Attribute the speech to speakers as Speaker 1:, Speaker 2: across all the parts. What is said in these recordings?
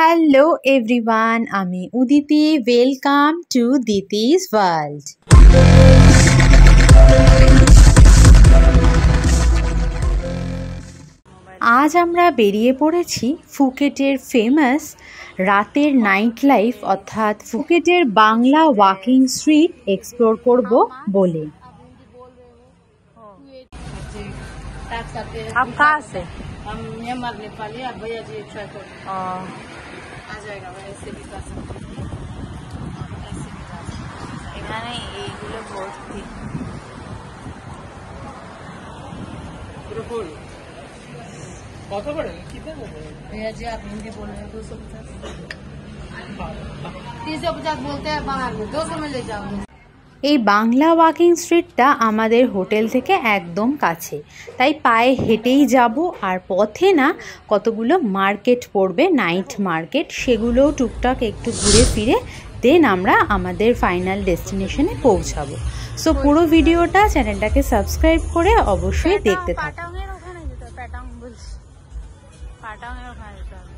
Speaker 1: Hello everyone, আমি Uditi. Welcome to Diti's world. আজ আমরা বেরিয়ে পড়েছি ফুকেটের ফেমাস রাতের নাইট লাইফ অর্থাৎ ফুকেটের বাংলা ওয়াকিং স্ট্রিট এক্সপ্লোর করব বলে।
Speaker 2: आप कहाँ से?
Speaker 3: हम म्यांमार नेपाली और भैया जी ट्राई कर आ जाएगा ऐसे भी कर सकते
Speaker 2: এখানে এইগুলো ভর্তি।
Speaker 3: कत पड़ेगा कितने भैया जी आप हिंदी बोल रहे हैं 250 350 बोलते हैं बाहर में 200 में ले जाओ।
Speaker 1: এই বাংলা ওয়াকিং স্ট্রিটটা আমাদের হোটেল থেকে একদম কাছে, তাই পায়ে হেঁটেই যাব। আর পথে না কতগুলো মার্কেট পড়বে, নাইট মার্কেট, সেগুলোও টুকটাক একটু ঘুরে ফিরে দেন আমরা আমাদের ফাইনাল ডেস্টিনেশনে পৌঁছাবো। সো পুরো ভিডিওটা চ্যানেলটাকে সাবস্ক্রাইব করে অবশ্যই দেখতে থাকুন।
Speaker 2: পাটাংয়ের ওখানে যেতে হবে, পাটাং বলছি, পাটাংয়ের ওখানে যেতে হবে।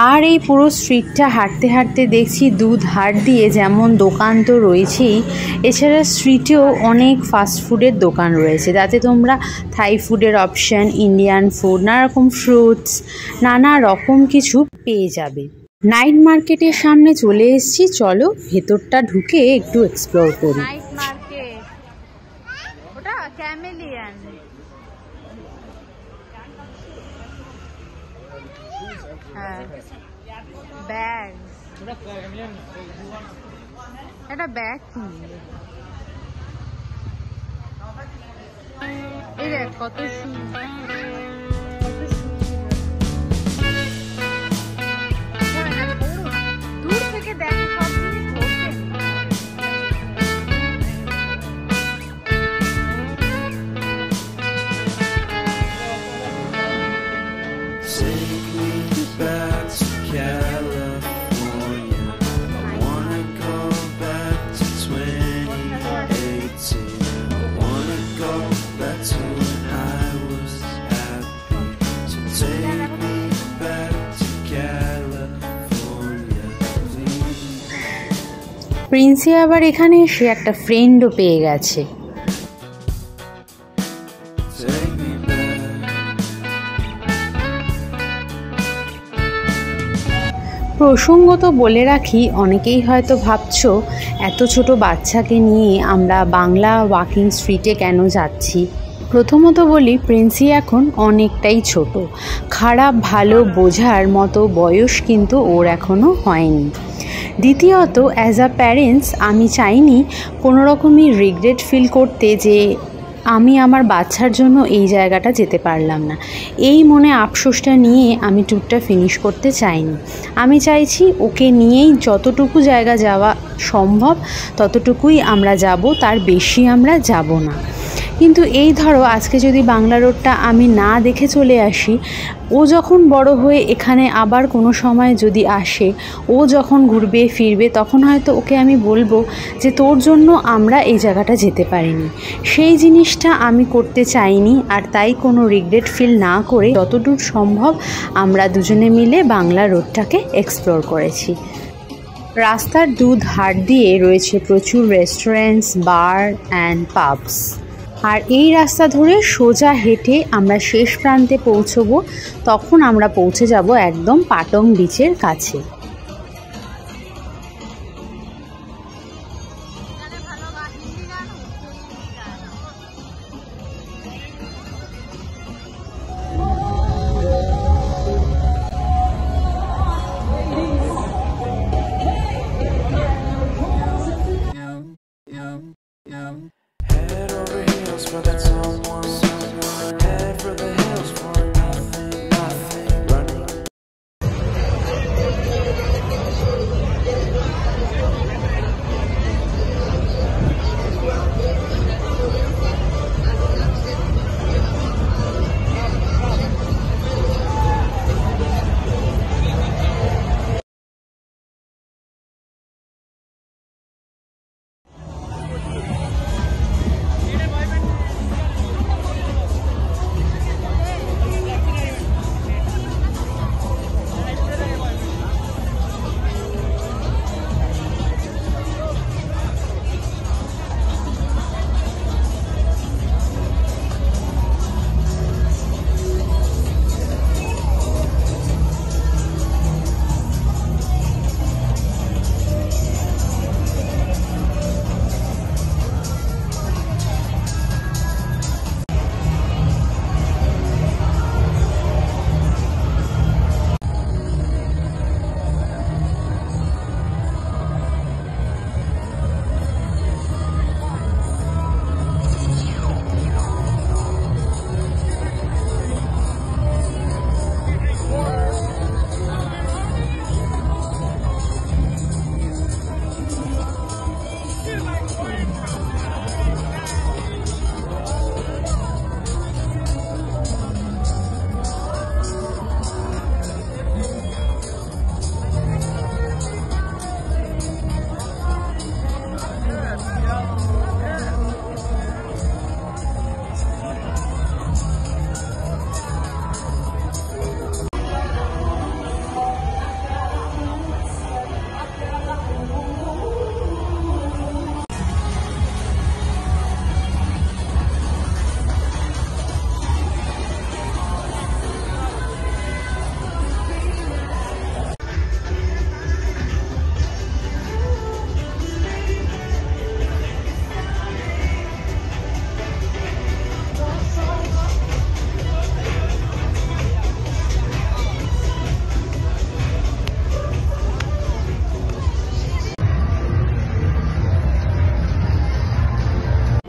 Speaker 1: আর এই পুরো স্ট্রিটটা হাঁটতে হাঁটতে দেখছি দুধার দিয়ে যেমন দোকান তো রয়েছেই, এছাড়া স্ট্রিটেও অনেক ফাস্টফুডের দোকান রয়েছে, যাতে তোমরা থাই ফুডের অপশান, ইন্ডিয়ান ফুড, নানা রকম ফ্রুটস, নানা রকম কিছু পেয়ে যাবে। নাইট মার্কেটের সামনে চলে এসেছি, চলো ভেতরটা ঢুকে একটু এক্সপ্লোর করি।
Speaker 2: নাইট মার্কেট, ওটা ক্যামেলিয়ান। হ্যাঁ, ব্যাগ, এটা ব্যাগ কিনবে। এই দেখ কত সুন্দর, দূর থেকে দেখো সব জিনিস ভর্তি।
Speaker 1: প্রিন্সি আবার এখানে এসে একটা ফ্রেন্ডও পেয়ে গেছে। প্রসঙ্গত বলে রাখি, অনেকেই হয়তো ভাবছো এত ছোট বাচ্চাকে নিয়ে আমরা বাংলা ওয়াকিং স্ট্রিটে কেন যাচ্ছি। প্রথমত বলি, প্রিন্সি এখন অনেকটাই ছোট, খারাপ ভালো বোঝার মতো বয়স কিন্তু ওর এখনও হয়নি। দ্বিতীয়ত, অ্যাজ আ প্যারেন্টস আমি চাইনি কোনো রকমই রিগ্রেট ফিল করতে যে আমি আমার বাচ্চার জন্য এই জায়গাটা যেতে পারলাম না। এই মনে আফসোসটা নিয়ে আমি ট্যুরটা ফিনিশ করতে চাইনি। আমি চাইছি ওকে নিয়েই যতটুকু জায়গা যাওয়া সম্ভব ততটুকুই আমরা যাব, তার বেশি আমরা যাব না। কিন্তু এই ধরো আজকে যদি বাংলা রোডটা আমি না দেখে চলে আসি, ও যখন বড় হয়ে এখানে আবার কোনো সময় যদি আসে, ও যখন ঘুরবে ফিরবে, তখন হয়তো ওকে আমি বলবো যে তোর জন্য আমরা এই জায়গাটা যেতে পারিনি। সেই জিনিসটা আমি করতে চাইনি, আর তাই কোনো রিগ্রেট ফিল না করে যতদূর সম্ভব আমরা দুজনে মিলে বাংলা রোডটাকে এক্সপ্লোর করেছি। রাস্তার দুধার দিয়ে রয়েছে প্রচুর রেস্টুরেন্টস, বার অ্যান্ড পাবস। আর এই রাস্তা ধরে সোজা হেঁটে আমরা শেষ প্রান্তে পৌঁছবো, তখন আমরা পৌঁছে যাব একদম পাটং বিচের কাছে।
Speaker 4: Head over heels for that someone. Head for the hills for nothing, nothing. Running.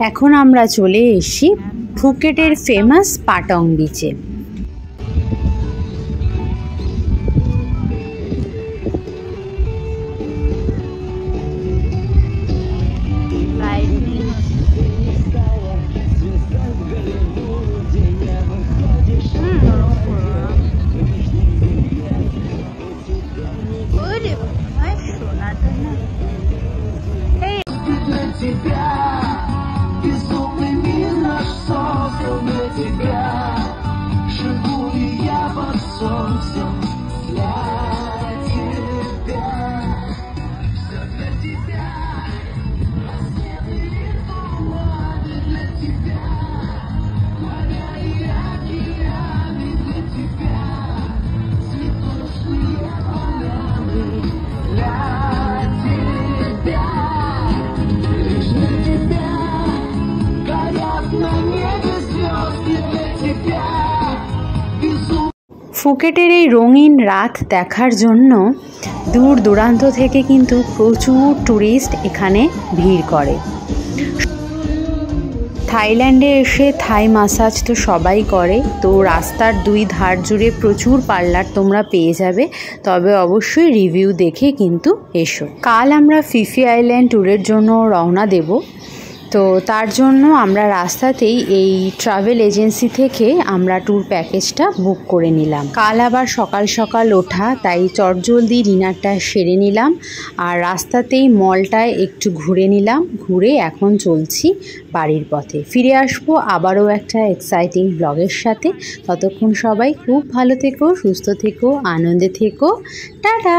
Speaker 1: এখন আমরা চলে এসেছি ফুকেটের ফেমাস পাটং বিচে। ফুকেটের এই রঙিন রাত দেখার জন্য দূর দূরান্ত থেকে কিন্তু প্রচুর ট্যুরিস্ট এখানে ভিড় করে। থাইল্যান্ডে এসে থাই ম্যাসাজ তো সবাই করে, তো রাস্তার দুই ধার জুড়ে প্রচুর পার্লার তোমরা পেয়ে যাবে, তবে অবশ্যই রিভিউ দেখে কিন্তু এসো। কাল আমরা ফিফি আইল্যান্ড ট্যুরের জন্য রওনা দেব, তো তার জন্য আমরা রাস্তাতেই এই ট্রাভেল এজেন্সি থেকে আমরা ট্যুর প্যাকেজটা বুক করে নিলাম। কাল আবার সকাল সকাল ওঠা, তাই চটজলদি ডিনারটা সেরে নিলাম আর রাস্তাতেই মলটায় একটু ঘুরে নিলাম। ঘুরে এখন চলছি বাড়ির পথে। ফিরে আসবো আবারও একটা এক্সাইটিং ব্লগের সাথে। ততক্ষণ সবাই খুব ভালো থেকো, সুস্থ থেকো, আনন্দে থেকো। টাটা।